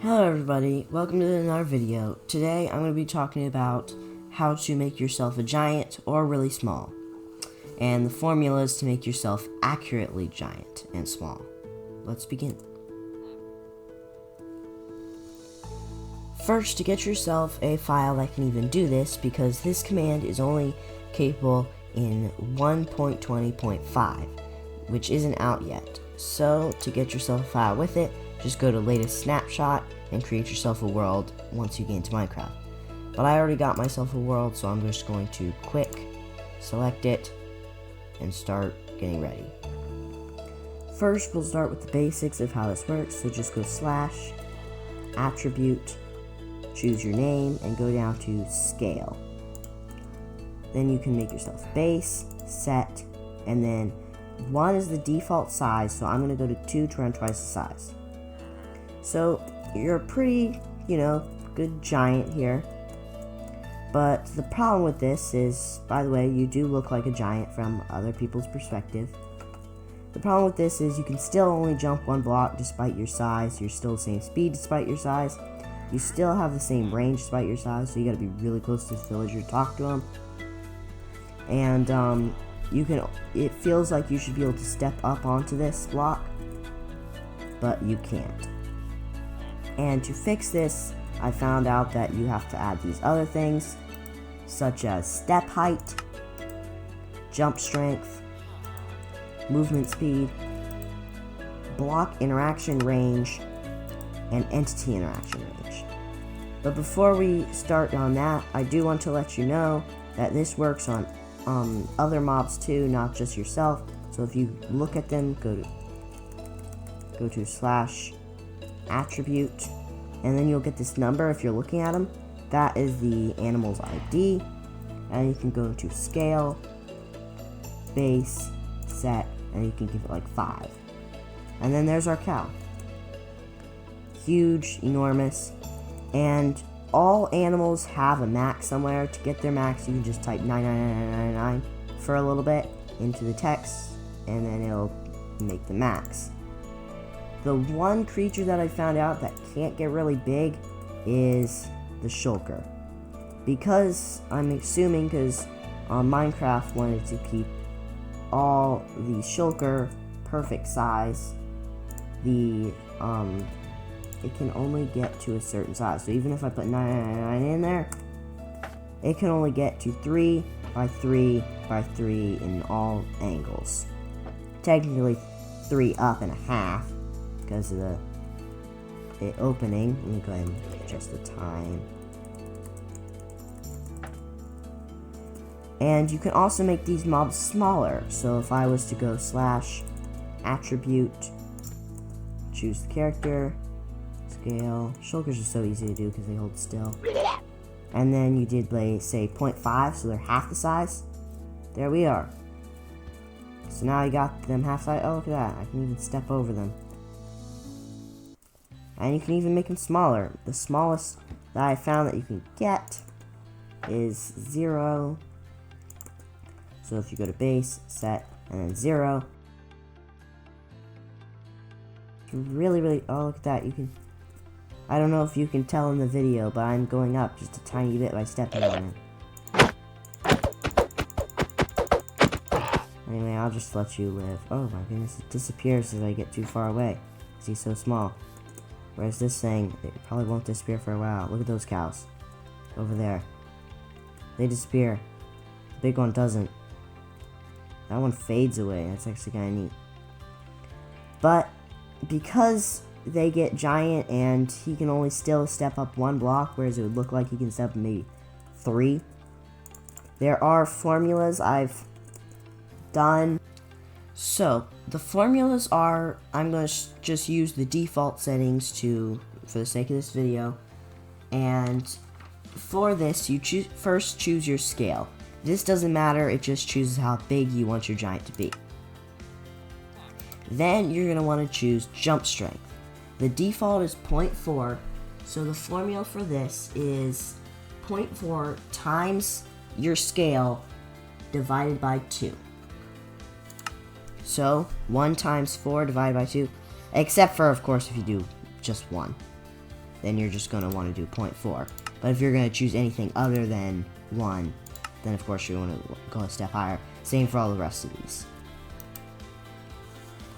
Hello everybody, welcome to another video. Today I'm going to be talking about how to make yourself a giant or really small, and the formulas to make yourself accurately giant and small. Let's begin. First, to get yourself a file that can even do this, because this command is only capable in 1.20.5, which isn't out yet. So, to get yourself a file with it, just go to latest snapshot and create yourself a world once you get into Minecraft. But I already got myself a world, so I'm just going to quick select it and start getting ready. First, we'll start with the basics of how this works. So just go slash attribute, choose your name, and go down to scale. Then you can make yourself base, set, and then 1 is the default size, so I'm going to go to 2 to run twice the size. So you're a pretty, good giant here. But the problem with this is, by the way, you do look like a giant from other people's perspective. The problem with this is you can still only jump 1 block despite your size. You're still the same speed despite your size. You still have the same range despite your size, so you gotta be really close to the villager to talk to them. And it feels like you should be able to step up onto this block, but you can't. And to fix this, I found out that you have to add these other things, such as step height, jump strength, movement speed, block interaction range, and entity interaction range. But before we start on that, I do want to let you know that this works on other mobs too, not just yourself. So if you look at them, go to slash attribute, and then you'll get this number. If you're looking at them, that is the animal's ID, and you can go to scale, base, set, and you can give it like 5. And then there's our cow. Huge, enormous, and all animals have a max somewhere. To get their max, you can just type 99999 for a little bit into the text, and then it'll make the max. The one creature that I found out that can't get really big is the shulker. Because I'm assuming, because Minecraft wanted to keep all the shulker perfect size, it can only get to a certain size. So even if I put 999 in there, it can only get to 3 by 3 by 3 in all angles. Technically 3 up and a half, because of the opening. Let me go ahead and adjust the time. And you can also make these mobs smaller. So if I was to go slash attribute, choose the character, scale. Shulkers are so easy to do because they hold still. And then you did say 0.5, so they're half the size. There we are. So now I got them half size. Oh, look at that. I can even step over them. And you can even make them smaller. The smallest that I found that you can get is 0. So if you go to base, set, and then 0. Really, oh, look at that. You can, I don't know if you can tell in the video, but I'm going up just a tiny bit by stepping on it. Anyway, I'll just let you live. Oh my goodness, it disappears as I get too far away, because he's so small. Whereas this thing, it probably won't disappear for a while. Look at those cows. Over there. They disappear. The big one doesn't. That one fades away. That's actually kind of neat. But because they get giant and he can only still step up 1 block, whereas it would look like he can step up maybe 3, there are formulas I've done. So the formulas are, I'm going to just use the default settings for the sake of this video. And for this, you first choose your scale. This doesn't matter, it just chooses how big you want your giant to be. Then you're going to want to choose jump strength. The default is 0.4, so the formula for this is 0.4 times your scale divided by 2. So 1 times 4 divided by 2, except for, of course, if you do just 1. then you're just going to want to do 0.4. But if you're going to choose anything other than 1, then of course you want to go a step higher. Same for all the rest of these.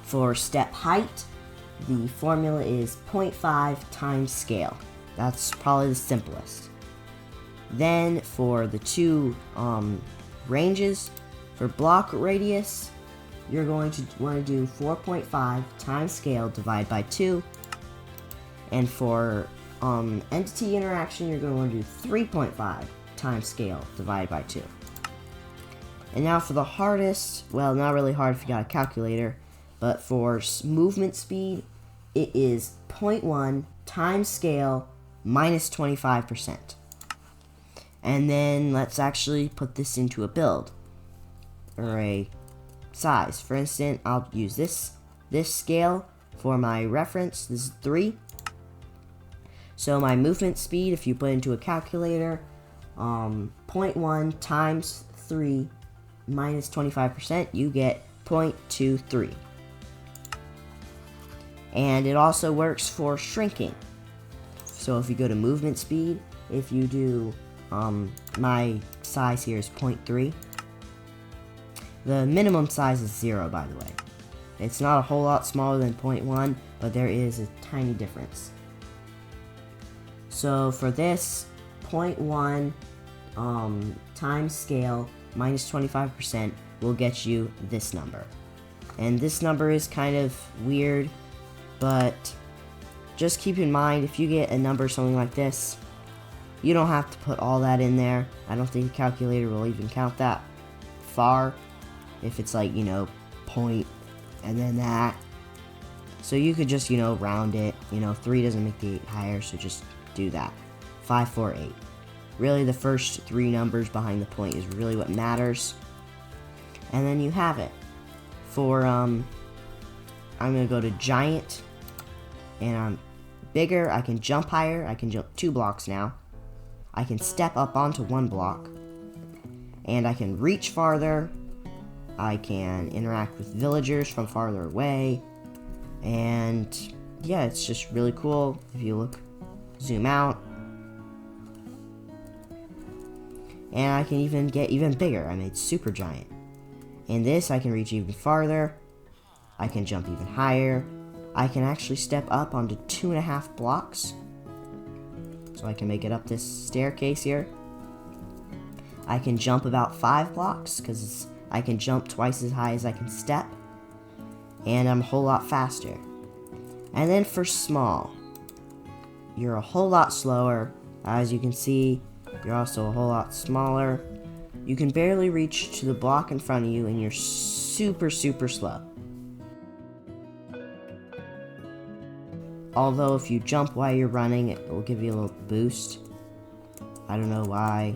For step height, the formula is 0.5 times scale. That's probably the simplest. Then for the two ranges, for block radius, you're going to want to do 4.5 times scale divided by 2. And for entity interaction, you're going to want to do 3.5 times scale divided by 2. And now for the hardest, well, not really hard if you got a calculator, but for movement speed, it is 0.1 times scale minus 25%. And then let's actually put this into a build, or a size. For instance, I'll use this scale for my reference. This is 3. So my movement speed, if you put into a calculator, 0.1 times 3 minus 25%, you get 0.23. And it also works for shrinking. So if you go to movement speed, if you do, my size here is 0.3. The minimum size is 0, by the way. It's not a whole lot smaller than 0.1, but there is a tiny difference. So for this, 0.1 times scale minus 25% will get you this number. And this number is kind of weird, but just keep in mind, if you get a number something like this, you don't have to put all that in there. I don't think the calculator will even count that far. If it's like, point and then that. So you could just, round it. 3 doesn't make the 8 higher, so just do that. 5, 4, 8. Really, the first 3 numbers behind the point is really what matters. And then you have it. For, I'm going to go to giant. And I'm bigger. I can jump higher. I can jump 2 blocks now. I can step up onto 1 block. And I can reach farther. I can interact with villagers from farther away. And yeah, it's just really cool. If you zoom out. And I can even get even bigger. I made super giant. In this, I can reach even farther. I can jump even higher. I can actually step up onto 2.5 blocks. So I can make it up this staircase here. I can jump about 5 blocks because I can jump twice as high as I can step. And I'm a whole lot faster. And then for small, you're a whole lot slower. As you can see, you're also a whole lot smaller. You can barely reach to the block in front of you, and you're super, super slow. Although if you jump while you're running, it will give you a little boost. I don't know why.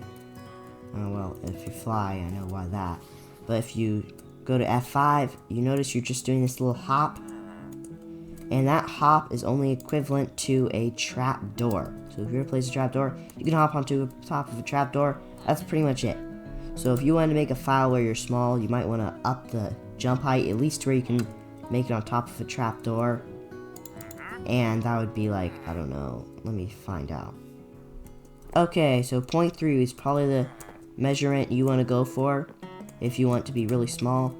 Oh well, if you fly, I know why that. But if you go to F5, you notice you're just doing this little hop. And that hop is only equivalent to a trap door. So if you ever place a trap door, you can hop onto the top of a trap door. That's pretty much it. So if you want to make a file where you're small, you might want to up the jump height, at least to where you can make it on top of a trap door. And that would be like, I don't know, let me find out. Okay, so 0.3 is probably the measurement you want to go for if you want to be really small.